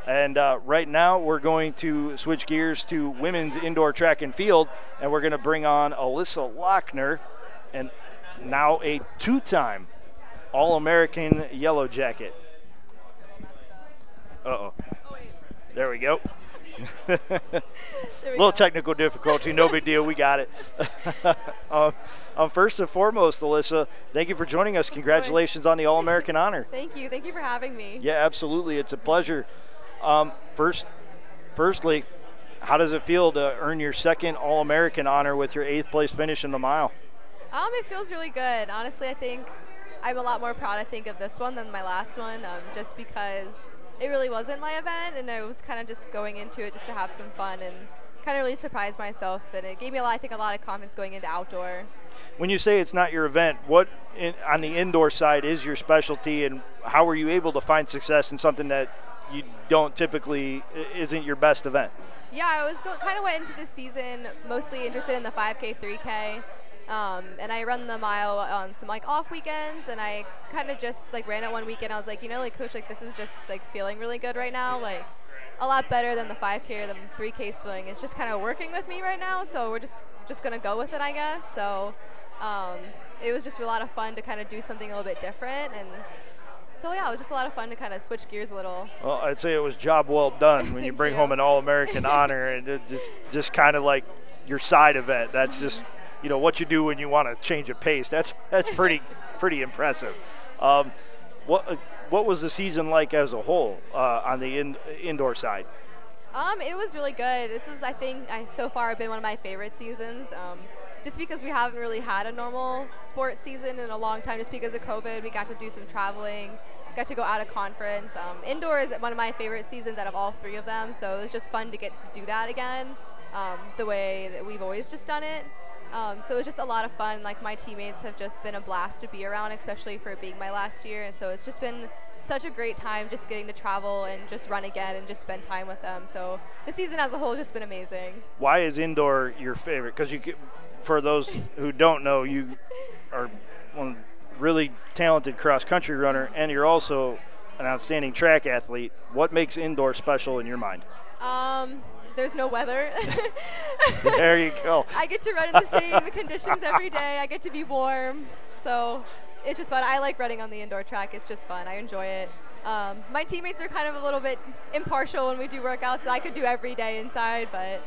And right now we're going to switch gears to women's indoor track and field, and we're going to bring on Alyssa Lochner, and now a two-time All-American Yellow Jacket. Uh-oh. There we go. Little technical difficulty, no big deal, we got it. First and foremost, Alyssa, thank you for joining us. Congratulations on the All-American honor. Thank you for having me. Yeah, absolutely, it's a pleasure. Firstly, how does it feel to earn your second All-American honor with your 8th place finish in the mile? It feels really good. Honestly, I think I'm a lot more proud, of this one than my last one, just because it really wasn't my event, and I was kind of just going into it just to have some fun and kind of really surprise myself, and it gave me a lot of confidence going into outdoor. When you say it's not your event, what on the indoor side is your specialty, and how were you able to find success in something that you don't typically isn't your best event? Yeah, I kind of went into this season mostly interested in the 5K, 3K, and I run the mile on some off weekends, and I kind of just ran it one weekend. I was like, coach, this is just feeling really good right now, a lot better than the 5K or the 3K swing. It's just kind of working with me right now, so we're just gonna go with it, I guess. So it was just a lot of fun to kind of do something a little bit different, and so yeah, it was just a lot of fun to kind of switch gears a little. Well, I'd say it was job well done when you bring home an All-American honor, and it just kind of like your side event. That's just what you do when you want to change a pace. That's pretty impressive. What was the season like as a whole on the indoor side? It was really good. This is, I think, so far been one of my favorite seasons. Just because we haven't really had a normal sports season in a long time, just because of COVID. We got to do some traveling, got to go out of conference. Indoor is one of my favorite seasons out of all 3 of them, so it was just fun to get to do that again, the way that we've always just done it. So it was just a lot of fun. My teammates have just been a blast to be around, especially for it being my last year, and so it's just been such a great time just getting to travel and just run again and just spend time with them. So the season as a whole has just been amazing. Why is indoor your favorite? Because for those who don't know, you are one really talented cross-country runner, and you're also an outstanding track athlete. What makes indoor special in your mind? There's no weather. There you go. I get to run in the same conditions every day. I get to be warm, so it's just fun. I like running on the indoor track. It's just fun. I enjoy it. My teammates are kind of a little bit impartial when we do workouts. I could do every day inside, but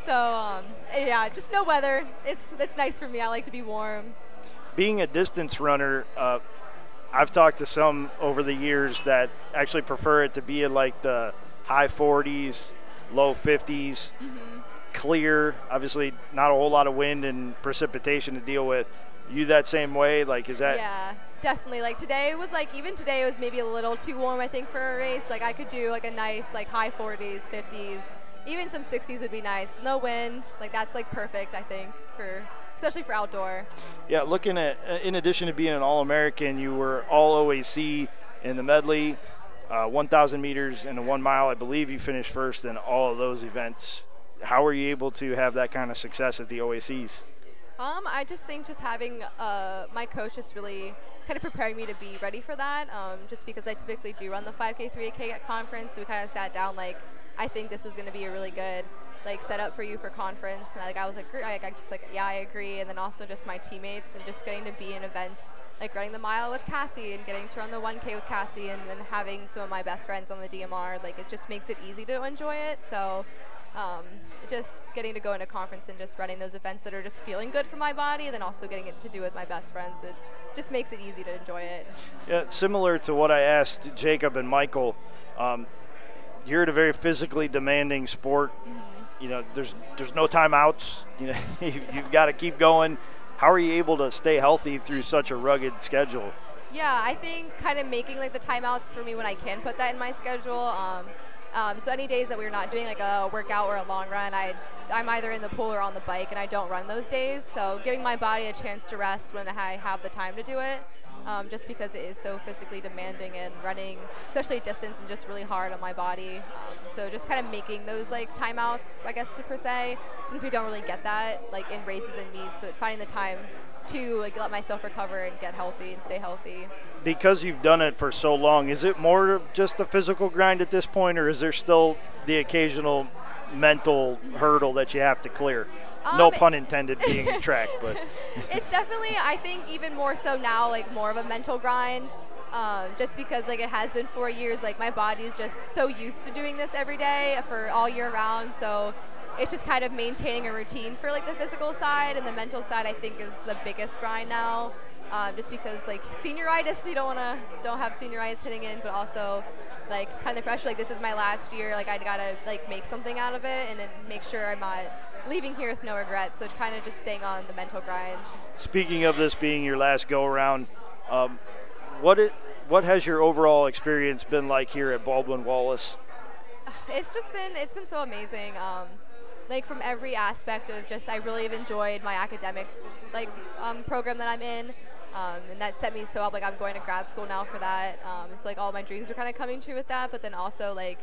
so yeah, just no weather. It's nice for me. I like to be warm. Being a distance runner, I've talked to some over the years that actually prefer it to be in the high 40s, low 50s, clear. Obviously, not a whole lot of wind and precipitation to deal with. You that same way? Is that? Yeah, definitely. Today was even today it was maybe a little too warm, I think, for a race. I could do a nice high 40s, 50s, even some 60s would be nice. No wind, that's perfect, I think, especially for outdoor. Yeah, looking at in addition to being an All-American, you were all OAC in the medley, 1,000 meters and the 1 mile. I believe you finished first in all of those events. How were you able to have that kind of success at the OACs? I just think having my coach just really kind of preparing me to be ready for that, just because I typically do run the 5K, 3K at conference, so we kind of sat down I think this is going to be a really good setup for you for conference, and I was yeah, I agree. And then also just my teammates and just getting to be in events running the mile with Cassie and getting to run the 1K with Cassie, and then having some of my best friends on the DMR, it just makes it easy to enjoy it. So just getting to go into conference and just running those events that are just feeling good for my body, and then also getting it to do with my best friends, it just makes it easy to enjoy it. Yeah, similar to what I asked Jacob and Michael, you're at a very physically demanding sport. There's no timeouts. You've got to keep going. How are you able to stay healthy through such a rugged schedule? Yeah, I think kind of making the timeouts for me when I can put that in my schedule. So any days that we're not doing a workout or a long run, I'm either in the pool or on the bike, and I don't run those days. So giving my body a chance to rest when I have the time to do it, just because it is so physically demanding, and running, especially distance, is just really hard on my body. So just kind of making those timeouts, I guess, per se, since we don't really get that in races and meets, but finding the time to like let myself recover and get healthy and stay healthy. Because you've done it for so long, is it more of just a physical grind at this point, or is there still the occasional mental hurdle that you have to clear? No pun intended being track, but it's definitely, I think, even more so now, like more of a mental grind. Just because like it has been 4 years, like my body is just so used to doing this every day for all year round. So it's just kind of maintaining a routine for like the physical side, and the mental side I think is the biggest grind now. Just because like senioritis, you don't have senioritis hitting in, but also like kind of the pressure, like this is my last year, like I gotta like make something out of it and then make sure I'm not leaving here with no regrets. So it's kind of just staying on the mental grind. Speaking of this being your last go around, what has your overall experience been like here at Baldwin-Wallace? It's been so amazing. Like from every aspect of just, I really have enjoyed my academic like program that I'm in. And that set me so up, like I'm going to grad school now for that. So like all my dreams are kind of coming true with that. But then also like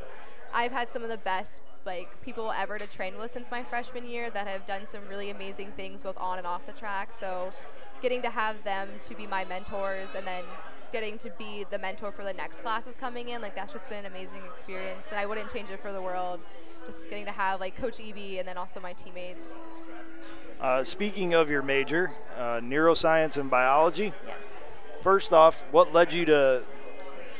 I've had some of the best like people ever to train with since my freshman year that have done some really amazing things both on and off the track. So getting to have them to be my mentors and then getting to be the mentor for the next classes coming in, like that's just been an amazing experience, and I wouldn't change it for the world. Just getting to have like Coach Eby and then also my teammates. Speaking of your major, neuroscience and biology. Yes. First off, what led you to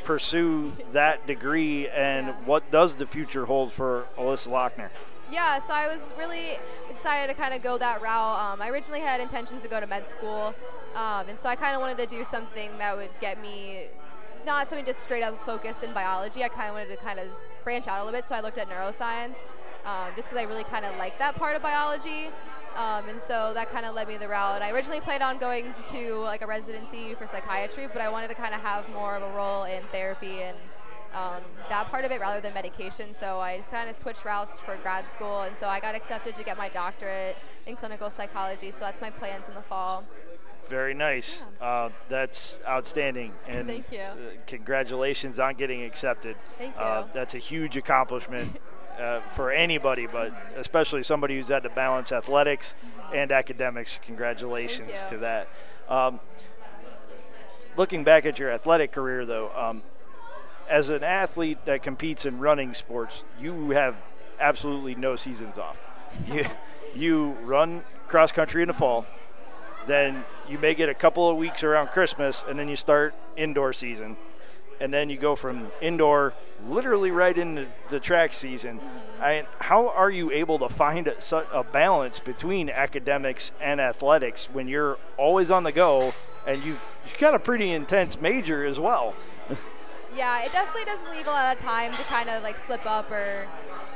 pursue that degree, and what does the future hold for Alyssa Lochner? Yeah, so I was really excited to kind of go that route. I originally had intentions to go to med school, and so I kind of wanted to do something that would get me not something just straight up focused in biology. I kind of wanted to kind of branch out a little bit, so I looked at neuroscience just because I really kind of like that part of biology. And so that kind of led me the route. I originally planned on going to like a residency for psychiatry, but I wanted to kind of have more of a role in therapy and that part of it rather than medication. So I just kind of switched routes for grad school, and so I got accepted to get my doctorate in clinical psychology. So that's my plans in the fall. Very nice. Yeah. That's outstanding. And thank you. Congratulations on getting accepted. Thank you. That's a huge accomplishment for anybody, but especially somebody who's had to balance athletics and academics. Congratulations to that. Looking back at your athletic career, though, as an athlete that competes in running sports, you have absolutely no seasons off. You run cross country in the fall, then you may get a couple of weeks around Christmas, and then you start indoor season. And then you go from indoor literally right into the track season. How are you able to find a balance between academics and athletics when you're always on the go and you've got a pretty intense major as well? Yeah, it definitely doesn't leave a lot of time to kind of like slip up or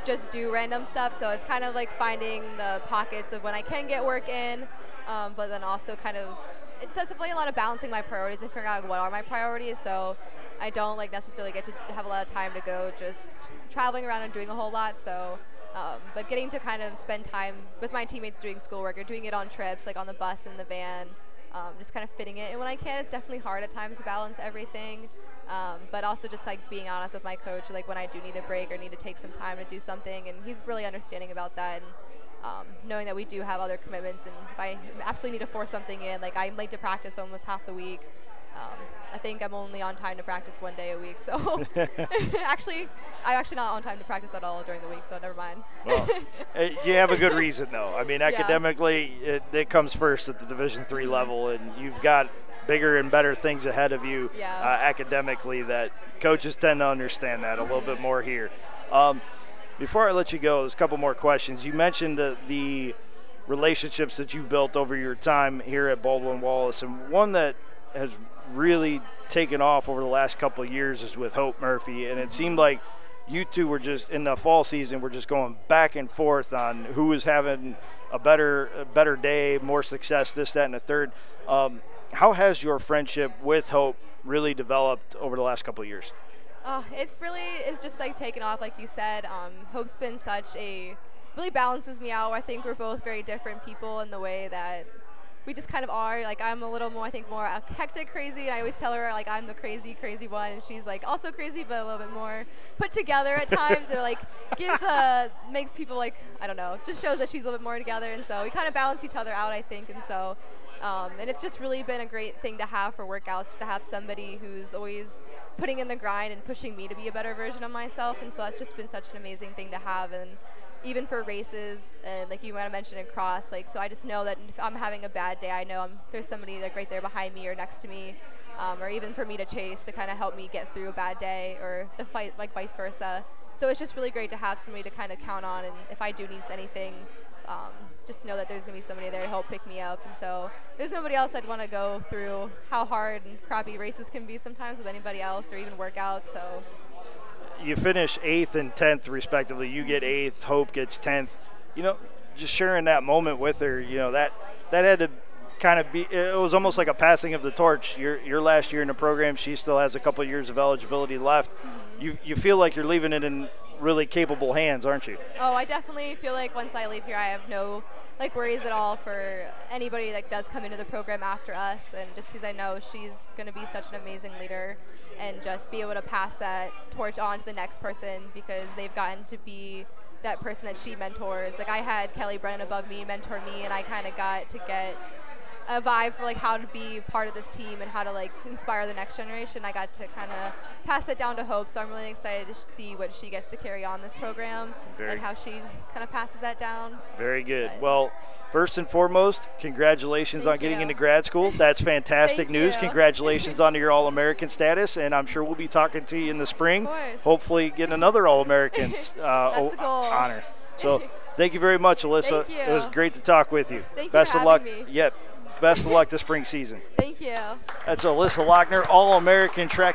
just do random stuff. So it's kind of like finding the pockets of when I can get work in, but then also kind of, it's definitely a lot of balancing my priorities and figuring out what are my priorities. So I don't like necessarily get to have a lot of time to go just traveling around and doing a whole lot. So, but getting to kind of spend time with my teammates doing schoolwork or doing it on trips, like on the bus and the van, just kind of fitting it. And when I can, it's definitely hard at times to balance everything. But also just like being honest with my coach, like when I do need a break or need to take some time to do something, and he's really understanding about that. And knowing that we do have other commitments, and if I absolutely need to force something in, like I'm late to practice almost half the week. I think I'm only on time to practice 1 day a week, so I'm actually not on time to practice at all during the week, so never mind. Well, you have a good reason, though. I mean, academically, it comes first at the Division III level, and you've got bigger and better things ahead of you academically that coaches tend to understand that a little bit more here. Before I let you go, there's a couple more questions. You mentioned the relationships that you've built over your time here at Baldwin-Wallace, and one that has really taken off over the last couple of years is with Hope Murphy, and it seemed like you two were just in the fall season, we're just going back and forth on who was having a better day, more success, this, that, and the third. How has your friendship with Hope really developed over the last couple of years? It's just like taken off, like you said. Hope's been really balances me out. I think we're both very different people in the way that we just kind of are. Like, I'm a little more, I think, more hectic, crazy, and I always tell her, like, I'm the crazy one, and she's, like, also crazy, but a little bit more put together at times. It, like, makes people, like, I don't know, just shows that she's a little bit more together, and so we kind of balance each other out, I think, and so, and it's just really been a great thing to have for workouts, just to have somebody who's always putting in the grind and pushing me to be a better version of myself, and so that's just been such an amazing thing to have. And even for races, and like you might have mentioned in cross, like, so I just know that if I'm having a bad day, I know there's somebody like right there behind me or next to me, or even for me to chase to kind of help me get through a bad day, or the fight, like vice versa. So it's just really great to have somebody to kind of count on, and if I do need anything, just know that there's going to be somebody there to help pick me up. And so there's nobody else I'd want to go through how hard and crappy races can be sometimes with anybody else, or even workouts. So you finish 8th and 10th respectively. You get 8th, Hope gets 10th. You know, just sharing that moment with her, you know, that had to kind of be, it was almost like a passing of the torch. Your last year in the program, she still has a couple of years of eligibility left. You feel like you're leaving it in really capable hands, aren't you? Oh, I definitely feel like once I leave here, I have no like worries at all for anybody that does come into the program after us, and just because I know she's going to be such an amazing leader, and just be able to pass that torch on to the next person, because they've gotten to be that person that she mentors. Like, I had Kelly Brennan above me mentor me, and I kind of got to get a vibe for like how to be part of this team and how to like inspire the next generation. I got to kind of pass it down to Hope, so I'm really excited to see what she gets to carry on this program and how she kind of passes that down. Very good. Well, first and foremost, congratulations on getting into grad school. That's fantastic news. Congratulations on your All-American status, and I'm sure we'll be talking to you in the spring. Hopefully getting another All-American honor. So thank you very much, Alyssa. It was great to talk with you. Best of luck. Best of luck this spring season. Thank you. That's Alyssa Lochner, All-American track